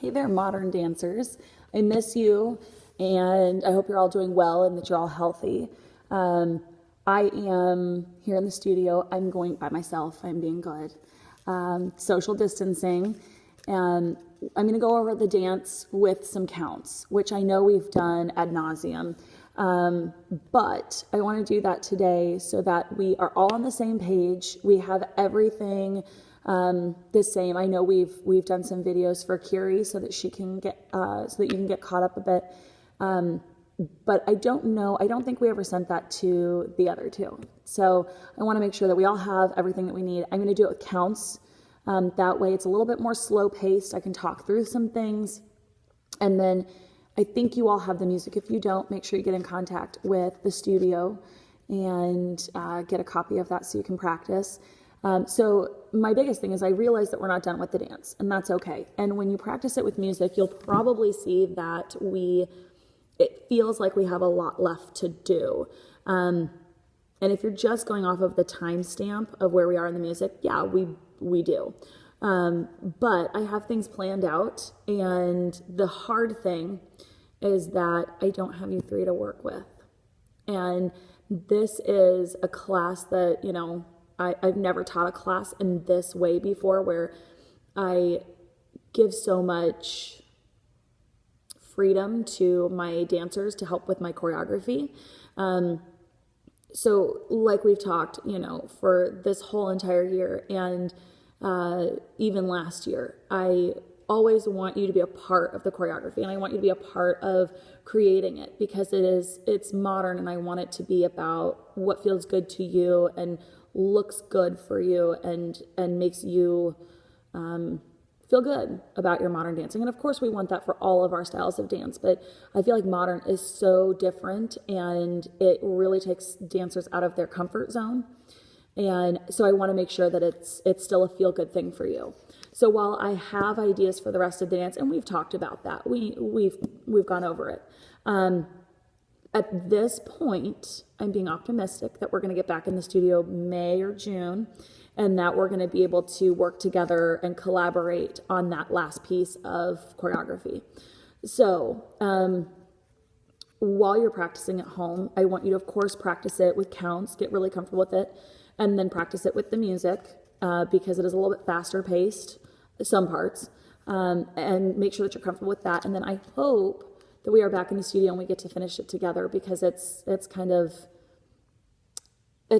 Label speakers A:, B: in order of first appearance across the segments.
A: Hey there, modern dancers. I miss you, and I hope you're all doing well and that you're all healthy. I am here in the studio. I'm going by myself. I'm being good. Social distancing, and I'm going to go over the dance with some counts, which I know we've done ad nauseum. But I want to do that today so that we are all on the same page. We have everything the same. I know we've done some videos for Kiri so that she can get so that you can get caught up a bit. But I don't think we ever sent that to the other two. So I want to make sure that we all have everything that we need. I'm going to do it with counts. That way it's a little bit more slow paced. I can talk through some things. And then I think you all have the music. If you don't, make sure you get in contact with the studio and get a copy of that so you can practice. So my biggest thing is I realize that we're not done with the dance, and that's okay. And when you practice it with music, you'll probably see that it feels like we have a lot left to do. And if you're just going off of the timestamp of where we are in the music, yeah, we do. But I have things planned out, and the hard thing is that I don't have you three to work with. And this is a class that, I've never taught a class in this way before, where I give so much freedom to my dancers to help with my choreography. So like we've talked, for this whole entire year and even last year, I always want you to be a part of the choreography, and I want you to be a part of creating it, because it's modern, and I want it to be about what feels good to you and looks good for you and makes you feel good about your modern dancing. And of course we want that for all of our styles of dance, but I feel like modern is so different, and it really takes dancers out of their comfort zone. And so I want to make sure that it's still a feel-good thing for you. So while I have ideas for the rest of the dance, and we've talked about that, we've gone over it. At this point, I'm being optimistic that we're going to get back in the studio May or June, and that we're going to be able to work together and collaborate on that last piece of choreography. So while you're practicing at home, I want you to, of course, practice it with counts, get really comfortable with it, and then practice it with the music because it is a little bit faster paced, some parts, and make sure that you're comfortable with that. And then I hope that we are back in the studio and we get to finish it together, because it's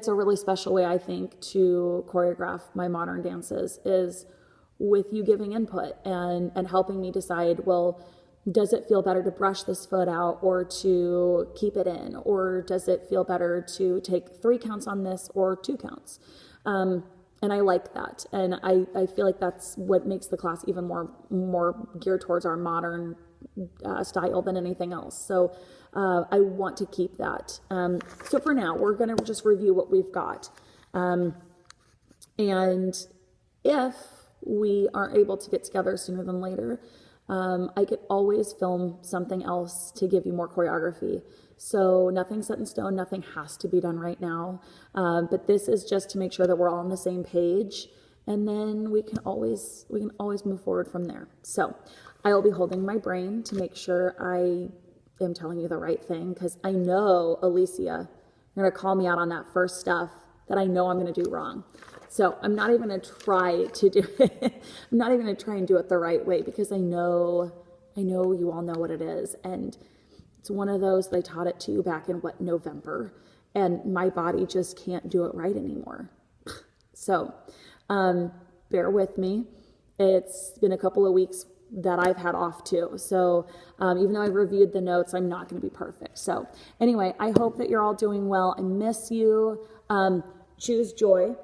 A: a really special way, I think, to choreograph my modern dances, is with you giving input and helping me decide, well, does it feel better to brush this foot out or to keep it in? Or does it feel better to take 3 counts on this or 2 counts? And I like that. And I feel like that's what makes the class even more geared towards our modern style than anything else. So I want to keep that. So for now, we're going to just review what we've got. And if we aren't able to get together sooner than later, I could always film something else to give you more choreography. So nothing's set in stone, nothing has to be done right now. But this is just to make sure that we're all on the same page, and then we can always move forward from there. So I will be holding my brain to make sure I am telling you the right thing, because I know, Alicia, you're going to call me out on that first stuff that I know I'm going to do wrong. So I'm not even going to try to do it. I'm not even going to try and do it the right way, because I know you all know what it is. And it's one of those that I taught it to you back in November, and my body just can't do it right anymore. So bear with me. It's been a couple of weeks that I've had off too. So even though I've reviewed the notes, I'm not going to be perfect. So anyway, I hope that you're all doing well. I miss you. Choose joy.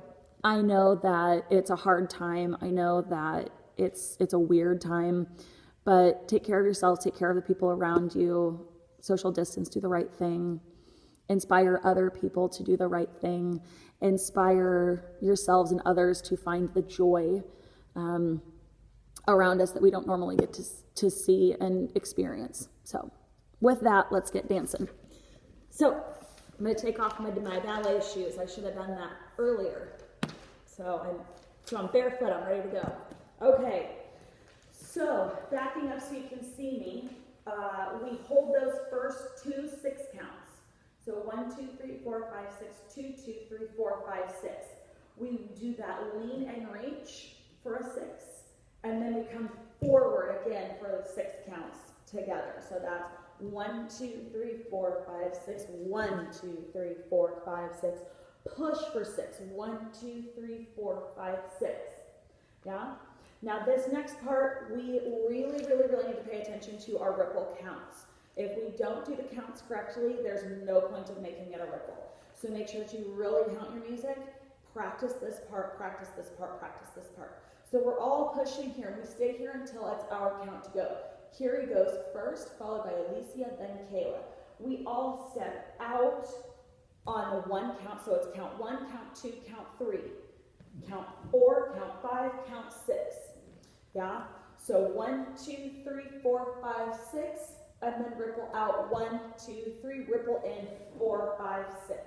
A: I know that it's a hard time. I know that it's a weird time, but take care of yourselves, take care of the people around you, social distance, do the right thing, inspire other people to do the right thing, inspire yourselves and others to find the joy around us that we don't normally get to see and experience. So with that, let's get dancing. So I'm going to take off my ballet shoes. I should have done that earlier. So I'm barefoot, I'm ready to go. Okay, so backing up so you can see me, we hold those first 2 6 counts. So 1, 2, 3, 4, 5, 6, 2, 2, 3, 4, 5, 6. We do that lean and reach for a 6, and then we come forward again for the 6 counts together. So that's 1, 2, 3, 4, 5, 6, 1, 2, 3, 4, 5, 6. Push for 6. 1, 2, 3, 4, 5, 6. Yeah? Now this next part, we really need to pay attention to our ripple counts. If we don't do the counts correctly, there's no point of making it a ripple. So make sure that you really count your music, practice this part, practice this part, practice this part. So we're all pushing here, and we stay here until it's our count to go. Kiri goes first, followed by Alicia, then Kayla. We all step out on the 1 count, so it's count 1, count 2, count 3, count 4, count 5, count 6. Yeah? So 1, 2, 3, 4, 5, 6, and then ripple out 1, 2, 3, ripple in 4, 5, 6.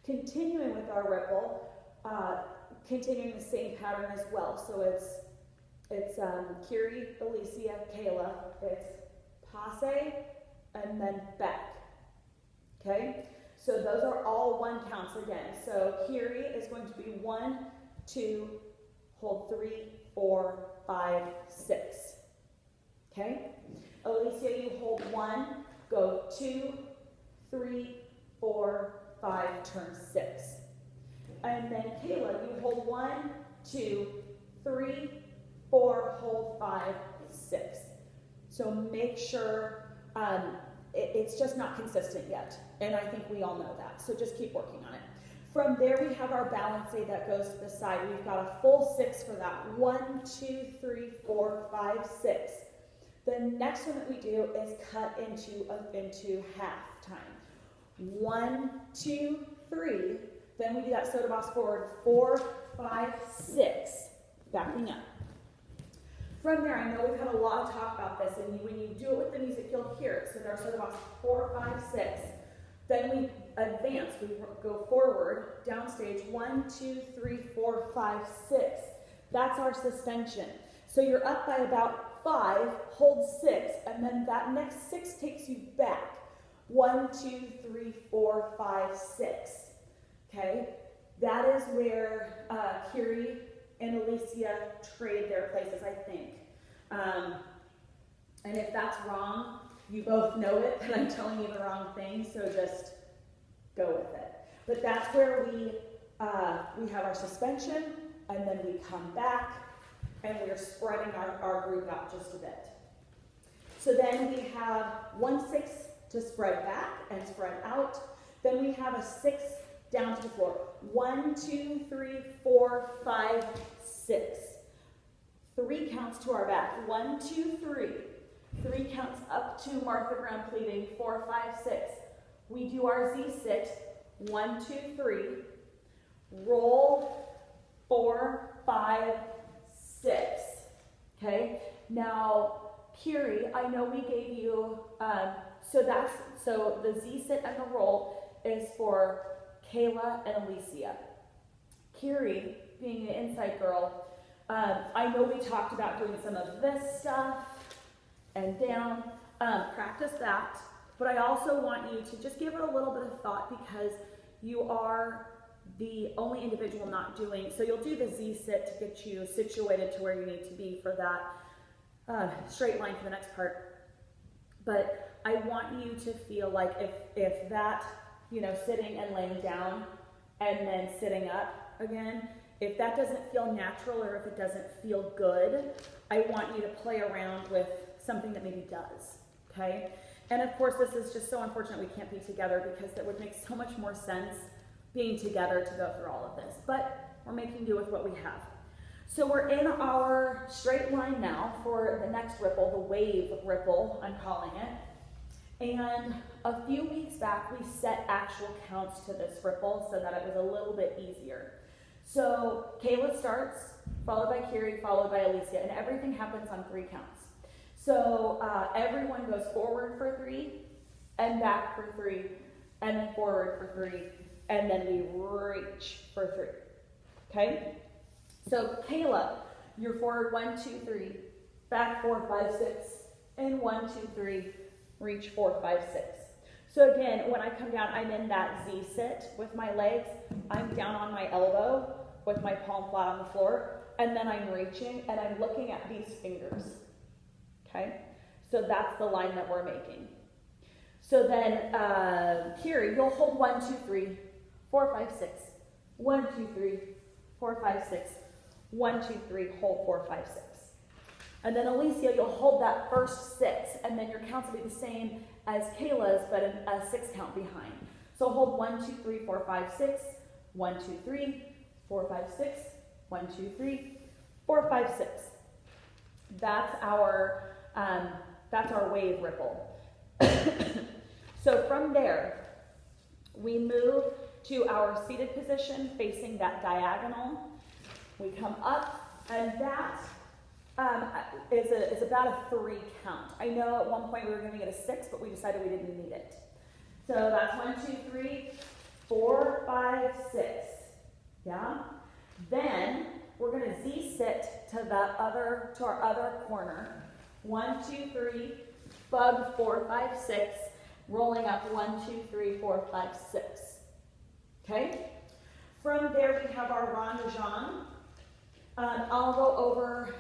A: Continuing with our ripple, continuing the same pattern as well. So it's Kiri, Alicia, Kayla. It's passe and then back. Okay? So those are all 1 counts again. So Kiri is going to be 1, 2, hold 3, 4, 5, 6. Okay? Alicia, you hold 1, go 2, 3, 4, 5, turn 6. And then Kayla, you hold 1, 2, 3, 4, hold 5, 6. So make sure it's just not consistent yet. And I think we all know that. So just keep working on it. From there, we have our balance aid that goes to the side. We've got a full 6 for that. 1, 2, 3, 4, 5, 6. The next one that we do is cut into half time. 1, 2, 3. Then we do that soda boss forward. 4, 5, 6. Backing up. From there, I know we've had a lot of talk about this, and when you do it with the music, you'll hear it. So there's soda boss 4, 5, 6. Then we advance. We go forward, downstage. 1, 2, 3, 4, 5, 6. That's our suspension. So you're up by about 5, hold 6, and then that next 6 takes you back. 1, 2, 3, 4, 5, 6. Okay? That is where Kiri and Alicia trade their places, I think. And if that's wrong, you both know it, but I'm telling you the wrong thing, so just go with it. But that's where we have our suspension, and then we come back, and we're spreading our group out just a bit. So then we have 1 6 to spread back and spread out. Then we have a 6 down to the floor. 1, 2, 3, 4, 5, 6. 3 counts to our back. 1, 2, 3. 3 counts up to Martha Graham pleading. 4, 5, 6. We do our Z sit. 1, 2, 3. Roll. 4, 5, 6. Okay. Now, Kiri, I know we gave you. So the Z sit and the roll is for Kayla and Alicia. Kiri, being an inside girl, I know we talked about doing some of this stuff and down. Practice that, but I also want you to just give it a little bit of thought because you are the only individual not doing, so you'll do the Z sit to get you situated to where you need to be for that straight line for the next part. But I want you to feel like if that, sitting and laying down and then sitting up again, if that doesn't feel natural or if it doesn't feel good, I want you to play around with something that maybe does, okay? And of course, this is just so unfortunate we can't be together because that would make so much more sense being together to go through all of this. But we're making do with what we have. So we're in our straight line now for the next ripple, the wave ripple, I'm calling it. And a few weeks back, we set actual counts to this ripple so that it was a little bit easier. So Kayla starts, followed by Kiri, followed by Alicia, and everything happens on 3 counts. So everyone goes forward for 3, and back for 3, and then forward for 3, and then we reach for 3. Okay? So Kayla, you're forward 1, 2, 3, back 4, 5, 6, and 1, 2, 3, reach 4, 5, 6. So again, when I come down, I'm in that Z sit with my legs. I'm down on my elbow with my palm flat on the floor, and then I'm reaching and I'm looking at these fingers. Okay? So that's the line that we're making. So then, Kiri, you'll hold 1, 2, 3, 4, 5, 6. 1, 2, 3, 4, 5, 6. 1, 2, 3, hold 4, 5, 6. And then Alicia, you'll hold that first 6, and then your counts will be the same as Kayla's, but a 6 count behind. So hold 1, 2, 3, 4, 5, 6. 1, 2, 3, 4, 5, 6. 1, 2, 3, 4, 5, 6. That's our wave ripple. So from there, we move to our seated position facing that diagonal. We come up, and that is about a 3 count. I know at one point we were going to get a 6, but we decided we didn't need it. So that's 1, 2, 3, 4, 5, 6. Yeah? Then we're going to Z sit to our other corner. 1, 2, 3, bug 4, 5, 6, rolling up 1, 2, 3, 4, 5, 6. Okay? From there we have our rond de jambe. I'll go over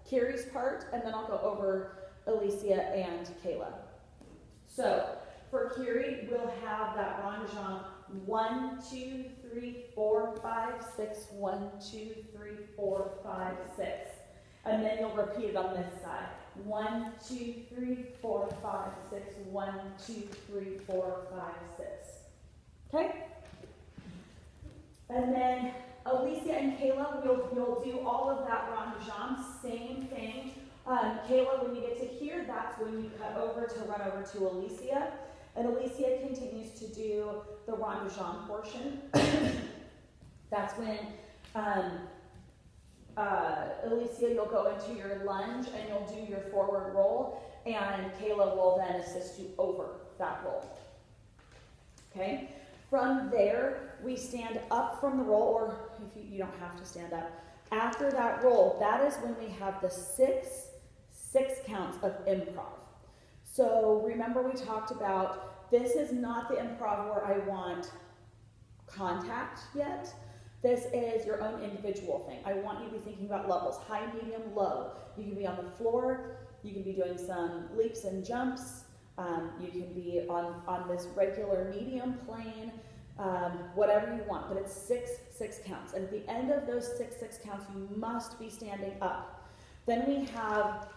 A: Kiri's part, and then I'll go over Alicia and Kayla. So for Kiri, we'll have that rond de jambe 1, 2, 3, 4, 5, 6. 1, 2, 3, 4, 5, 6. And then you'll repeat it on this side. 1, 2, 3, 4, 5, 6. 1, 2, 3, 4, 5, 6. Okay? And then Alicia and Kayla, you'll do all of that rond de jambe, same thing. Kayla, when you get to here, that's when you cut over to run over to Alicia. And Alicia continues to do the rond de jambe portion. That's when, Alicia, you'll go into your lunge and you'll do your forward roll, and Kayla will then assist you over that roll. Okay? From there, we stand up from the roll, or if you don't have to stand up. After that roll, that is when we have the six counts of improv. So remember we talked about, this is not the improv where I want contact yet. This is your own individual thing. I want you to be thinking about levels, high, medium, low. You can be on the floor, you can be doing some leaps and jumps, you can be on this regular medium plane, whatever you want, but it's six counts. And at the end of those six counts, you must be standing up. Then we have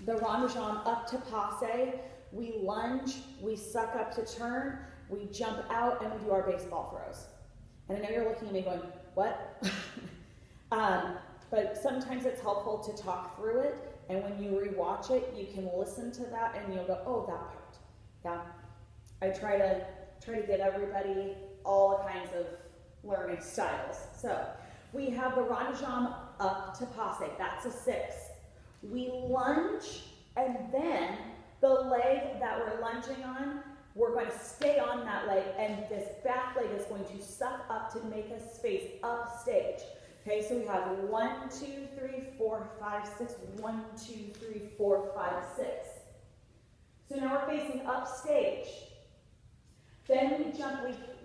A: the rond de jambe up to passe. We lunge, we suck up to turn, we jump out, and we do our baseball throws. And I know you're looking at me going, what? But sometimes it's helpful to talk through it, and when you rewatch it, you can listen to that and you'll go, oh, that part. Yeah. I try to get everybody all kinds of learning styles. So we have the rond de jambe up to passe. That's a 6. We lunge, and then the leg that we're lunging on, we're going to stay on that leg, and this back leg is going to suck up to make us face up stage. Okay, so we have 1, 2, 3, 4, 5, 6. 1, 2, 3, 4, 5, 6. So now we're facing up stage. Then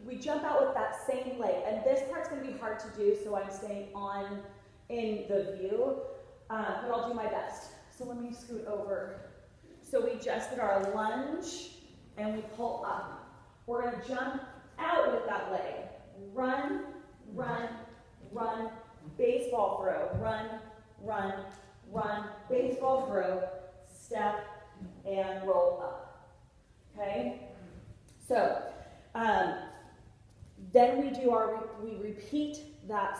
A: we jump out with that same leg, and this part's going to be hard to do, so I'm staying on in the view, but I'll do my best. So let me scoot over. So we just did our lunge, and we pull up. We're going to jump out with that leg. Run, run, run, baseball throw. Run, run, run, baseball throw, step, and roll up. Okay? So, then we repeat that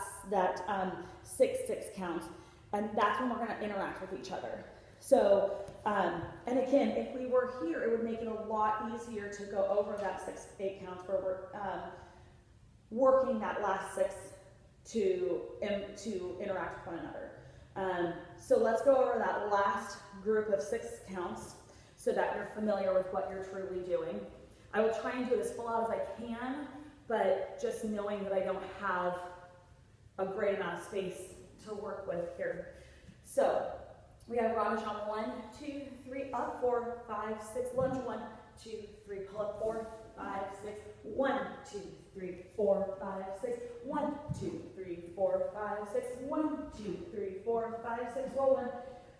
A: 6 counts, and that's when we're going to interact with each other. So, and again, if we were here, it would make it a lot easier to go over that 8 counts where we're working that last 6 to interact with one another. So let's go over that last group of 6 counts so that you're familiar with what you're truly doing. I will try and do it as full out as I can, but just knowing that I don't have a great amount of space to work with here. So, we We have rounded jump, 1, 2, 3, up, 4, 5, 6, lunge, 1, 2, 3, pull up, 4, 5, 6, 1, 2, 3, 4, 5, 6, 1, 2, 3, 4, 5, 6, 1, 2, 3, 4, 5, 6, roll 1,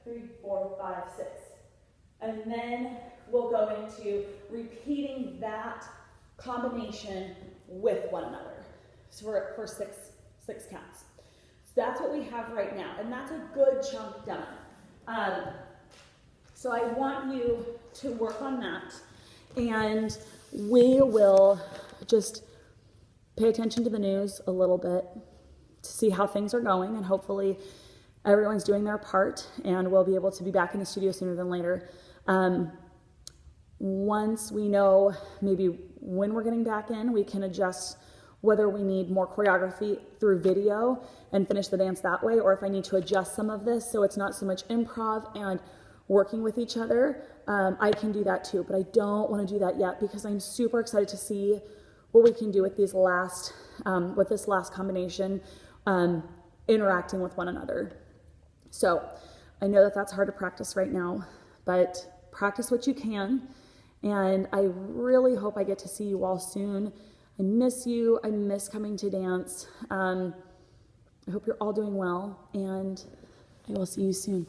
A: 3, 4, 5, 6. And then we'll go into repeating that combination with one another. So we're for six counts. So that's what we have right now, and that's a good chunk done. So I want you to work on that, and we will just pay attention to the news a little bit to see how things are going, and hopefully everyone's doing their part, and we'll be able to be back in the studio sooner than later. Once we know maybe when we're getting back in, we can adjust whether we need more choreography through video and finish the dance that way, or if I need to adjust some of this so it's not so much improv and working with each other, I can do that too. But I don't want to do that yet because I'm super excited to see what we can do with these with this last combination, interacting with one another. So I know that that's hard to practice right now, but practice what you can. And I really hope I get to see you all soon. I miss you. I miss coming to dance. I hope you're all doing well, and I will see you soon.